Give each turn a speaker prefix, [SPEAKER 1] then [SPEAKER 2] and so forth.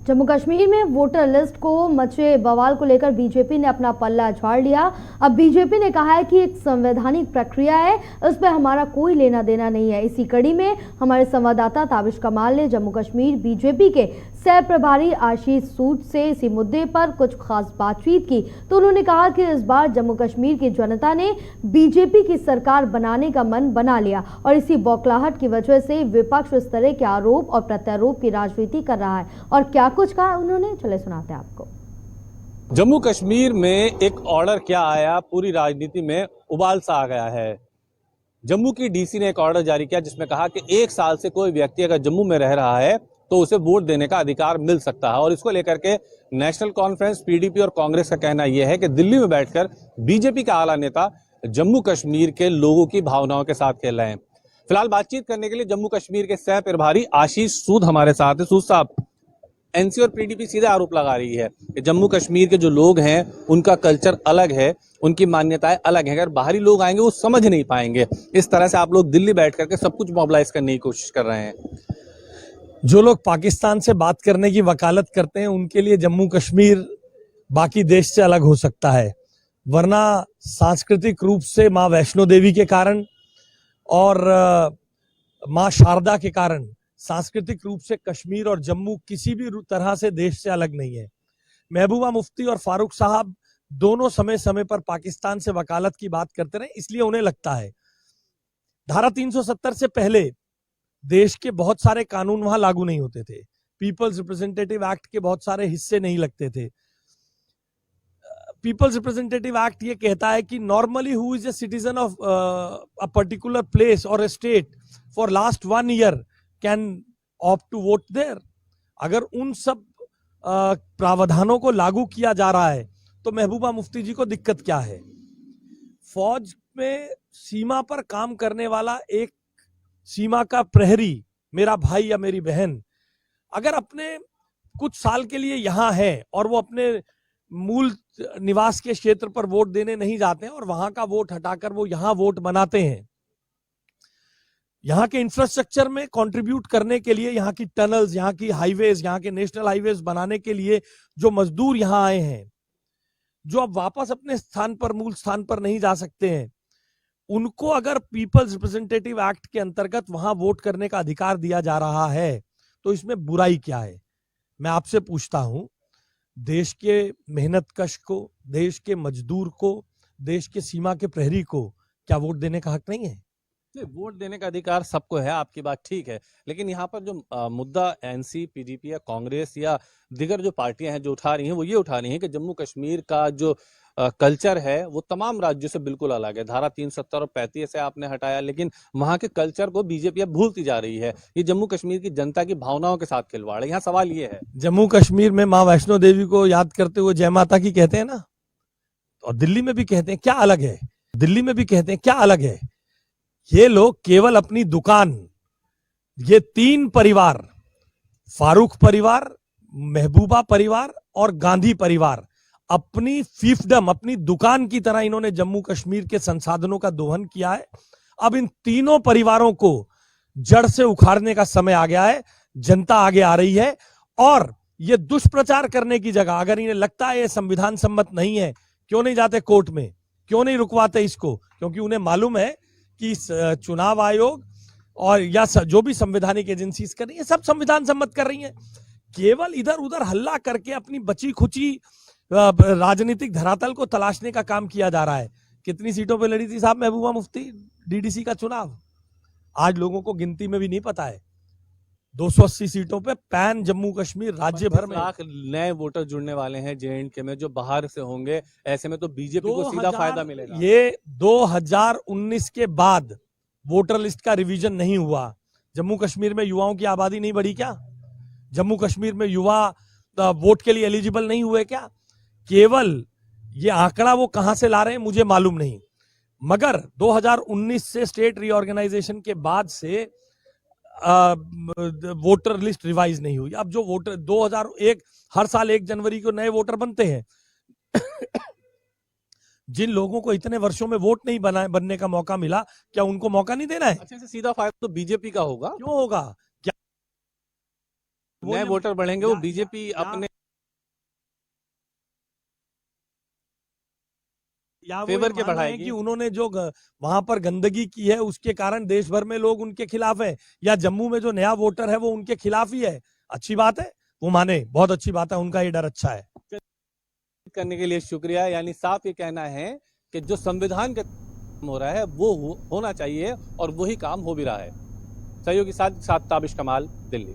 [SPEAKER 1] जम्मू कश्मीर में voter list को मचे बवाल को लेकर बीजेपी ने अपना पल्ला झाड़ लिया। अब बीजेपी ने कहा है कि एक संवैधानिक प्रक्रिया है, उस पर हमारा कोई लेना देना नहीं है। इसी कड़ी में हमारे संवाददाता ताबिश कमाल ने जम्मू कश्मीर बीजेपी के सह प्रभारी आशीष सूद से इसी मुद्दे पर कुछ खास बातचीत की, तो उन्होंने कहा कि इस बार जम्मू कश्मीर की जनता ने बीजेपी की सरकार बनाने का मन बना लिया और इसी बौखलाहट की वजह से विपक्ष इस तरह के आरोप और प्रत्यारोप की राजनीति कर रहा है। और क्या कुछ कहा उन्होंने, चले सुनाते हैं आपको।
[SPEAKER 2] जम्मू कश्मीर में एक ऑर्डर क्या आया, पूरी राजनीति में उबाल सा आ गया है। जम्मू की डीसी ने एक ऑर्डर जारी किया जिसमें कहा कि 1 साल से कोई व्यक्ति अगर जम्मू में रह रहा है तो उसे वोट देने का अधिकार मिल सकता है। और इसको लेकर के नेशनल कॉन्फ्रेंस, पीडीपी और कांग्रेस का कहना यह है कि दिल्ली में बैठकर बीजेपी का आला नेता जम्मू कश्मीर के लोगों की भावनाओं के साथ खेल रहे हैं। फिलहाल बातचीत करने के लिए जम्मू कश्मीर के सह प्रभारी आशीष सूद हमारे साथ है। सूद साहब, एनसी और पीडीपी सीधे आरोप लगा रही है कि जम्मू कश्मीर के जो लोग हैं उनका कल्चर अलग है, उनकी मान्यताएं अलग हैं, अगर बाहरी लोग आएंगे वो समझ नहीं पाएंगे। इस तरह से आप लोग दिल्ली बैठ करके सब कुछ मोबिलाइज करने की कोशिश कर रहे हैं।
[SPEAKER 3] जो लोग पाकिस्तान से बात करने की वकालत करते हैं उनके लिए जम्मू कश्मीर बाकी देश से अलग हो सकता है, वरना सांस्कृतिक रूप से माँ वैष्णो देवी के कारण और माँ शारदा के कारण सांस्कृतिक रूप से कश्मीर और जम्मू किसी भी तरह से देश से अलग नहीं है। महबूबा मुफ्ती और फारूक साहब दोनों समय समय पर पाकिस्तान से वकालत की बात करते रहे, इसलिए उन्हें लगता है धारा 370 से पहले देश के बहुत सारे कानून वहां लागू नहीं होते थे। पीपल्स रिप्रेजेंटेटिव एक्ट के बहुत सारे हिस्से नहीं लगते थे। पीपल्स रिप्रेजेंटेटिव एक्ट ये कहता है कि normally who is a citizen of a particular place और a state for last 1 year can opt to vote there. अगर उन सब प्रावधानों को लागू किया जा रहा है तो महबूबा मुफ्ती जी को दिक्कत क्या है? फौज में सीमा पर काम करने वाला एक सीमा का प्रहरी, मेरा भाई या मेरी बहन, अगर अपने कुछ साल के लिए यहां है और वो अपने मूल निवास के क्षेत्र पर वोट देने नहीं जाते हैं और वहां का वोट हटाकर वो यहां वोट बनाते हैं, यहाँ के इंफ्रास्ट्रक्चर में कंट्रीब्यूट करने के लिए, यहाँ की टनल्स, यहाँ की हाईवेज, यहाँ के नेशनल हाईवेज बनाने के लिए जो मजदूर यहाँ आए हैं, जो अब वापस अपने स्थान पर, मूल स्थान पर नहीं जा सकते हैं, उनको अगर पीपल्स रिप्रेजेंटेटिव एक्ट के अंतर्गत वहां वोट करने का अधिकार दिया जा रहा है तो इसमें बुराई क्या है? मैं आपसे पूछता हूं, देश के मेहनतकश को, देश के मजदूर को, देश के सीमा के प्रहरी को क्या वोट देने का हक नहीं है?
[SPEAKER 2] वोट देने का अधिकार सबको है, आपकी बात ठीक है, लेकिन यहाँ पर जो मुद्दा एनसी, पीडीपी या कांग्रेस या दीगर जो पार्टियां हैं जो उठा रही हैं वो ये उठा रही हैं कि जम्मू कश्मीर का जो कल्चर है वो तमाम राज्यों से बिल्कुल अलग है। धारा 370 और 35 से आपने हटाया, लेकिन वहां के कल्चर को बीजेपी अब भूलती जा रही है। ये जम्मू कश्मीर की जनता की भावनाओं के साथ खिलवाड़ है। यहाँ सवाल ये है,
[SPEAKER 3] जम्मू कश्मीर में माँ वैष्णो देवी को याद करते हुए जय माता की कहते हैं ना, और दिल्ली में भी कहते हैं, क्या अलग है? दिल्ली में भी कहते हैं, क्या अलग है? ये लोग केवल अपनी दुकान, ये 3 परिवार, फारूक परिवार, महबूबा परिवार और गांधी परिवार, अपनी फीफडम, अपनी दुकान की तरह इन्होंने जम्मू कश्मीर के संसाधनों का दोहन किया है। अब इन तीनों परिवारों को जड़ से उखाड़ने का समय आ गया है। जनता आगे आ रही है और ये दुष्प्रचार करने की जगह, अगर इन्हें लगता है ये संविधान सम्मत नहीं है, क्यों नहीं जाते कोर्ट में, क्यों नहीं रुकवाते इसको? क्योंकि उन्हें मालूम है कि चुनाव आयोग और या जो भी संवैधानिक एजेंसीज कर रही है सब संविधान सम्मत कर रही हैं। केवल इधर उधर हल्ला करके अपनी बची खुची राजनीतिक धरातल को तलाशने का काम किया जा रहा है। कितनी सीटों पे लड़ी थी साहब महबूबा मुफ्ती डीडीसी का चुनाव? आज लोगों को गिनती में भी नहीं पता है। 280 सीटों पे पैन जम्मू कश्मीर राज्य भर में
[SPEAKER 2] लाख नए वोटर जुड़ने वाले हैं जे&के में जो बाहर से होंगे, ऐसे में तो बीजेपी को सीधा फायदा मिलेगा।
[SPEAKER 3] ये 2019 के बाद वोटर लिस्ट का रिवीजन नहीं हुआ। जम्मू कश्मीर में युवाओं की आबादी नहीं बढ़ी क्या? जम्मू कश्मीर में युवा वोट के लिए एलिजिबल नहीं हुए क्या? केवल ये आंकड़ा वो कहां से ला रहे हैं मुझे मालूम नहीं, मगर 2019 से स्टेट रीऑर्गेनाइजेशन के बाद से वोटर लिस्ट रिवाइज नहीं हुई। अब जो वोटर 2001 हर साल 1 जनवरी को नए वोटर बनते हैं जिन लोगों को इतने वर्षों में वोट नहीं बनने का मौका मिला, क्या उनको मौका नहीं देना है?
[SPEAKER 2] अच्छा, से सीधा फायदा तो बीजेपी का होगा।
[SPEAKER 3] क्यों होगा? क्या
[SPEAKER 2] नए वोटर बढ़ेंगे, वो बीजेपी अपने
[SPEAKER 3] या वो
[SPEAKER 2] फेवर
[SPEAKER 3] ये
[SPEAKER 2] के
[SPEAKER 3] मान रहे हैं
[SPEAKER 2] बढ़ाएगी
[SPEAKER 3] कि उन्होंने जो वहां पर गंदगी की है उसके कारण देश भर में लोग उनके खिलाफ है, या जम्मू में जो नया वोटर है वो उनके खिलाफ ही है। अच्छी बात है, वो माने, बहुत अच्छी बात है, उनका ये डर अच्छा है।
[SPEAKER 2] करने के लिए शुक्रिया। यानी साफ ये कहना है कि जो संविधान के हो रहा है वो होना चाहिए और वही काम हो भी रहा है। सहयोगी साथ ताबिश कमाल, दिल्ली।